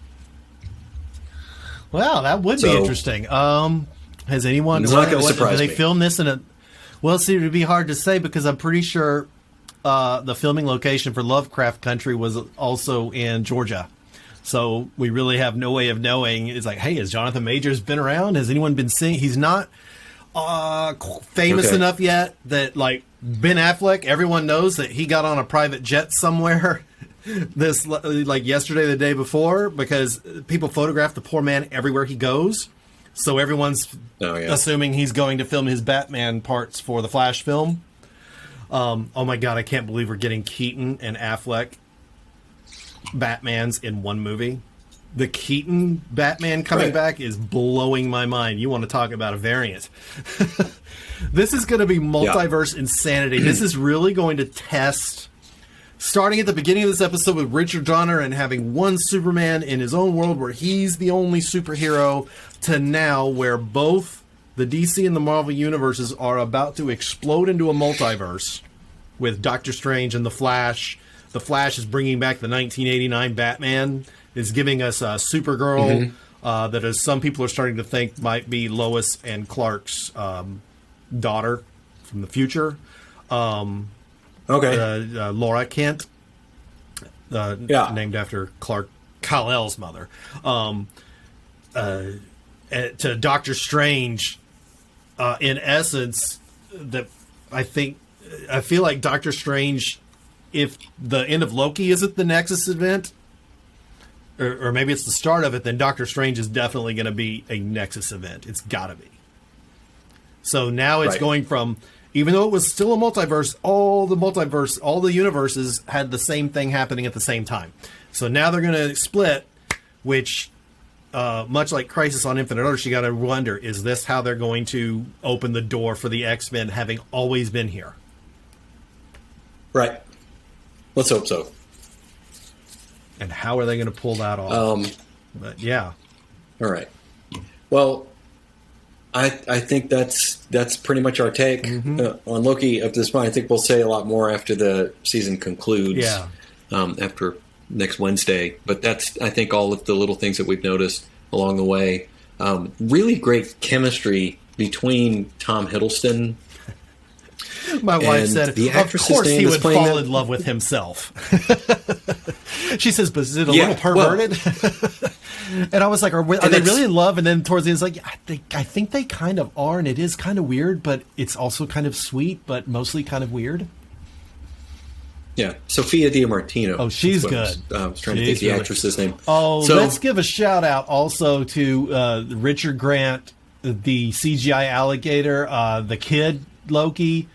Well, that would be interesting. Has anyone? It's not going to surprise do me. they film this in a? Well, see, it'd be hard to say because I'm pretty sure the filming location for Lovecraft Country was also in Georgia. So we really have no way of knowing. It's like, hey, has Jonathan Majors been around? Has anyone been seeing? He's not famous enough yet that, like, Ben Affleck, everyone knows that he got on a private jet somewhere this, like, yesterday, the day before, because people photograph the poor man everywhere he goes. So everyone's assuming he's going to film his Batman parts for the Flash film. Oh my God, I can't believe we're getting Keaton and Affleck Batmans in one movie. The Keaton Batman coming back is blowing my mind. You want to talk about a variant. This is going to be multiverse insanity. This is really going to test, starting at the beginning of this episode with Richard Donner and having one Superman in his own world where he's the only superhero, to now where both the DC and the Marvel universes are about to explode into a multiverse with Doctor Strange and The Flash. The Flash is bringing back the 1989 Batman. Is giving us a Supergirl that is, some people are starting to think might be Lois and Clark's daughter from the future. Laura Kent, named after Clark Kal-El's mother. To Doctor Strange, in essence, that I feel like Doctor Strange, if the end of Loki isn't the Nexus event, or maybe it's the start of it, then Doctor Strange is definitely going to be a Nexus event. It's got to be. So now it's going from, even though it was still a multiverse, all the universes had the same thing happening at the same time. So now they're going to split, which, much like Crisis on Infinite Earths, you got to wonder, is this how they're going to open the door for the X-Men having always been here? Right. Let's hope so. And how are they going to pull that off? But yeah. All right. Well, I think that's pretty much our take on Loki up to this point. I think we'll say a lot more after the season concludes. Yeah. After next Wednesday. But that's, I think, all of the little things that we've noticed along the way. Really great chemistry between Tom Hiddleston. My wife said, of course he would fall in love with himself. She says, but is it a little perverted? And I was like, are they really in love? And then towards the end, it's like, I think they kind of are, and it is kind of weird, but it's also kind of sweet, but mostly kind of weird. Yeah, Sophia DiMartino. Oh, she's good. I was trying to think the actress's name. Oh, so, let's give a shout out also to Richard Grant, the CGI alligator, the kid Loki,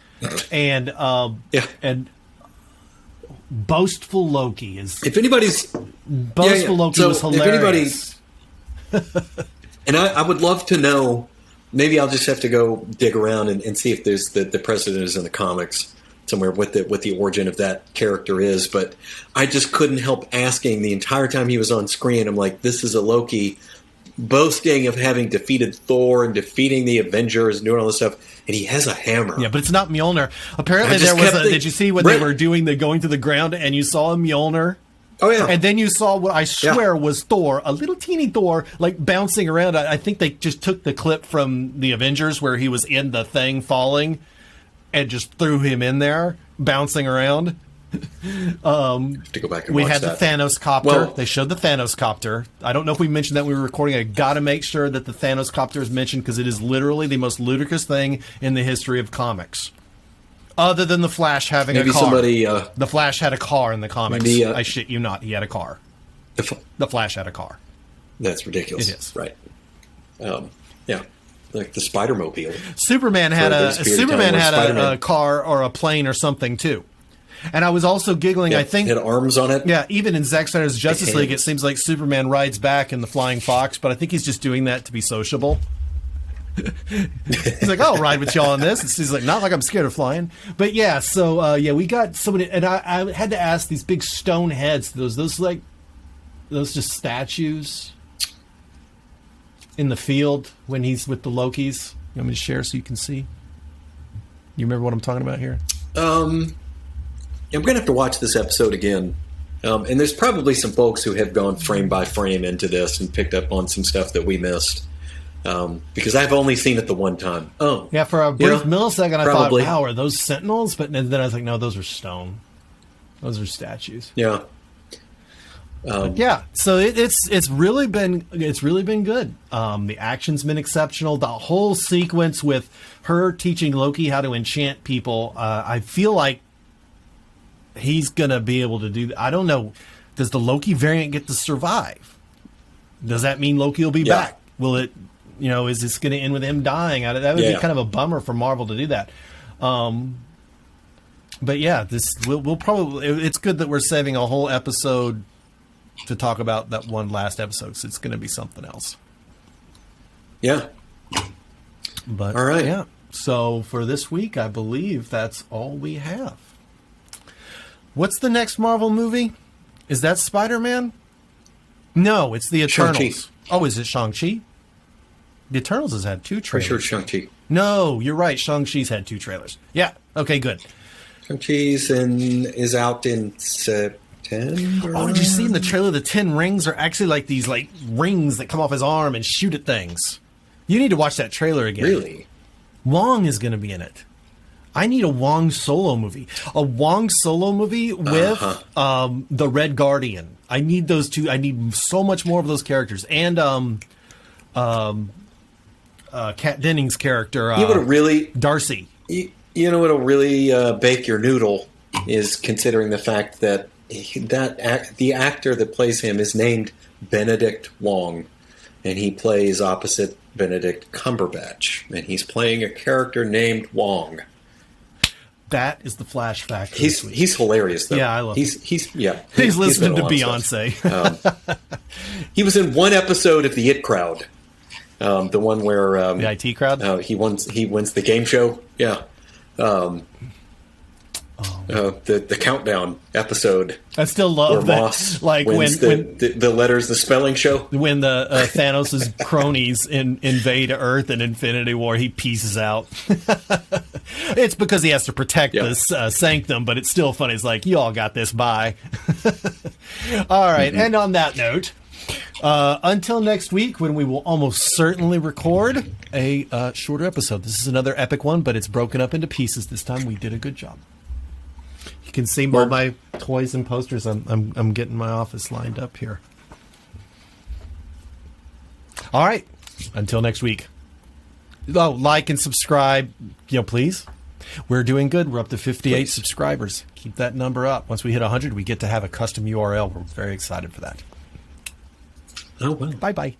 and Boastful Loki is. If anybody's Boastful Loki was hilarious. And I would love to know. Maybe I'll just have to go dig around and see if there's the precedent is in the comics somewhere what the origin of that character is. But I just couldn't help asking the entire time he was on screen. I'm like, this is a Loki boasting of having defeated Thor and defeating the Avengers and doing all this stuff, and he has a hammer. Yeah, but it's not Mjolnir. Apparently there was did you see when they were doing the going to the ground and you saw a Mjolnir? Oh, yeah. And then you saw what I swear was Thor, a little teeny Thor, like bouncing around. I think they just took the clip from the Avengers where he was in the thing falling and just threw him in there, bouncing around. To go back and we watch had that. The Thanos copter. They showed the Thanos copter. I don't know if we mentioned that when we were recording. I got to make sure that the Thanos copter is mentioned because it is literally the most ludicrous thing in the history of comics. Other than the Flash having a car. The Flash had a car in the comics. I shit you not. He had a car. The Flash had a car. That's ridiculous. It is. Right. Yeah. Like the Spider-Mobile. Superman had a car or a plane or something too. And I was also giggling, I think... It had arms on it. Yeah, even in Zack Snyder's Justice League, it seems like Superman rides back in the Flying Fox, but I think he's just doing that to be sociable. He's like, I'll ride with y'all on this. And he's like, not like I'm scared of flying. But yeah, so, we got somebody... And I had to ask these big stone heads, those just statues in the field when he's with the Lokis. You want me to share so you can see? You remember what I'm talking about here? I'm going to have to watch this episode again. And there's probably some folks who have gone frame by frame into this and picked up on some stuff that we missed. because I've only seen it the one time. Oh, Yeah, for a brief millisecond, I probably. thought, wow, are those sentinels? But then I was like, no, those are stone. Those are statues. Yeah. Yeah, so it's really been good. The action's been exceptional. The whole sequence with her teaching Loki how to enchant people, I feel like he's gonna be able to do that. I don't know. Does the Loki variant get to survive? Does that mean Loki will be back? Will it? Is this going to end with him dying? That would be kind of a bummer for Marvel to do that. But yeah, we'll probably. It's good that we're saving a whole episode to talk about that one last episode, because it's going to be something else. Yeah. But all right. Yeah. So for this week, I believe that's all we have. What's the next Marvel movie? Is that Spider-Man? No, it's the Eternals. Shang-Chi. Oh, is it Shang-Chi? The Eternals has had 2 trailers. For sure, Shang-Chi. No, you're right. Shang-Chi's had 2 trailers. Yeah. Okay, good. Shang-Chi's is out in September. Oh, did you see in the trailer the 10 rings are actually like these rings that come off his arm and shoot at things? You need to watch that trailer again. Really? Wong is going to be in it. I need a Wong solo movie. A Wong solo movie with the Red Guardian. I need those 2. I need so much more of those characters. And Kat Dennings' character, You know what really Darcy. You know what'll really bake your noodle is considering the fact that the actor that plays him is named Benedict Wong, and he plays opposite Benedict Cumberbatch, and he's playing a character named Wong. That is the flash factor. He's hilarious though. Yeah, I love him. He's listening to been in a lot of Beyonce. He was in one episode of the It Crowd, the one where the IT Crowd. He wins the game show. Yeah. The countdown episode. I still love where that. Moss Like wins when the letters, the spelling show. When the Thanos' cronies invade Earth in Infinity War, he pieces out. It's because he has to protect this sanctum, but it's still funny. It's like, you all got this, bye. All right, and on that note, until next week, when we will almost certainly record a shorter episode. This is another epic one, but it's broken up into pieces this time. We did a good job. You can see all my toys and posters. I'm getting my office lined up here. All right. Until next week. Oh, like and subscribe, please. We're doing good. We're up to 58 subscribers. Keep that number up. Once we hit 100, we get to have a custom URL. We're very excited for that. Oh, well. Bye-bye.